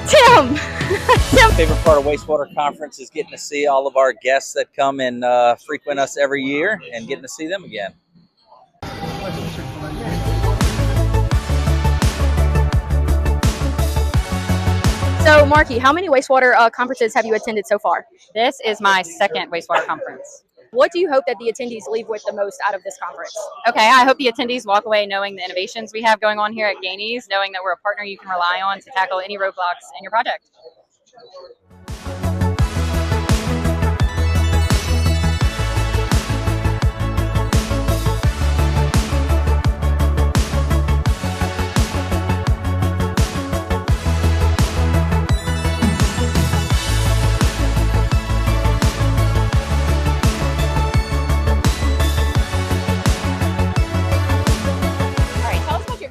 Tim! Tim! Favorite part of Wastewater Conference is getting to see all of our guests that come and frequent us every year and getting to see them again. So, Marky, how many wastewater conferences have you attended so far? This is my second wastewater conference. What do you hope that the attendees leave with the most out of this conference? Okay, I hope the attendees walk away knowing the innovations we have going on here at Gainey's, knowing that we're a partner you can rely on to tackle any roadblocks in your project.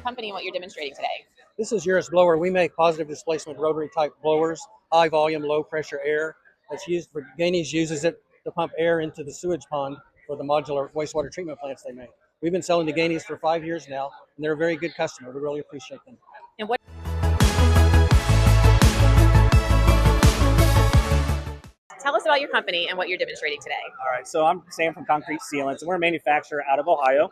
Company and what you're demonstrating today. This is Urus blower. We make positive displacement rotary type blowers, high volume, low pressure air. That's used for Gainey's uses it to pump air into the sewage pond for the modular wastewater treatment plants they make. We've been selling to Gainey's for 5 years now, and they're a very good customer. We really appreciate them. And what? Tell us about your company and what you're demonstrating today. All right, so I'm Sam from Concrete Sealants, and we're a manufacturer out of Ohio.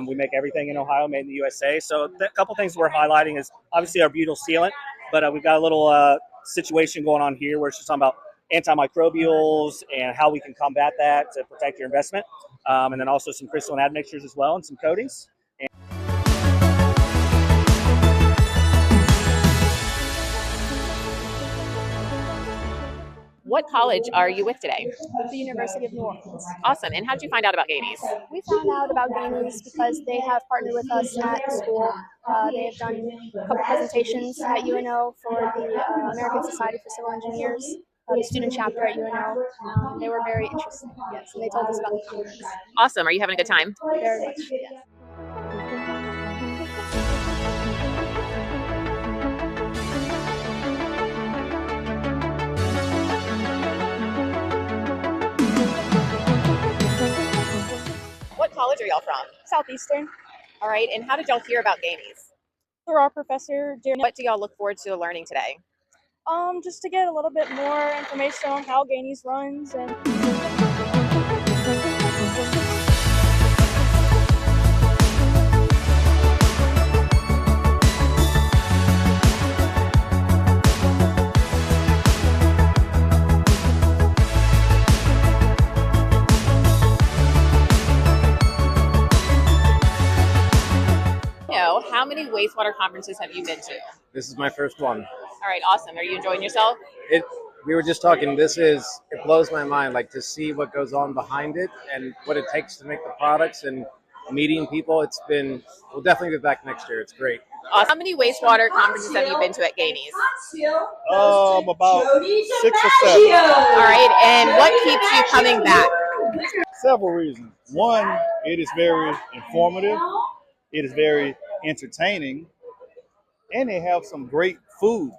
We make everything in Ohio, made in the USA. So a couple things we're highlighting is obviously our butyl sealant, but we've got a little situation going on here where it's just talking about antimicrobials and how we can combat that to protect your investment, and then also some crystalline admixtures as well and some coatings. What college are you with today? The University of New Orleans. Awesome. And how did you find out about Gainey's? We found out about Gainey's because they have partnered with us at school. They have done a couple presentations at UNO for the American Society for Civil Engineers, the student chapter at UNO. They were very interested, yes, and they told us about the conference. Awesome. Are you having a good time? Very much, yes. What college are y'all from? Southeastern. All right. And how did y'all hear about Gainey's? Through our professor, What do y'all look forward to learning today? just to get a little bit more information on how Gainey's runs and. How many wastewater conferences have you been to? This is my first one. All right, awesome. Are you enjoying yourself? We were just talking, it blows my mind, like to see what goes on behind it and what it takes to make the products and meeting people. We'll definitely be back next year. It's great. Awesome. How many wastewater conferences have you been to at Gainey's? About 6 or 7. All right, and what keeps you coming back? Several reasons. One, it is very informative. It is very entertaining, and they have some great food.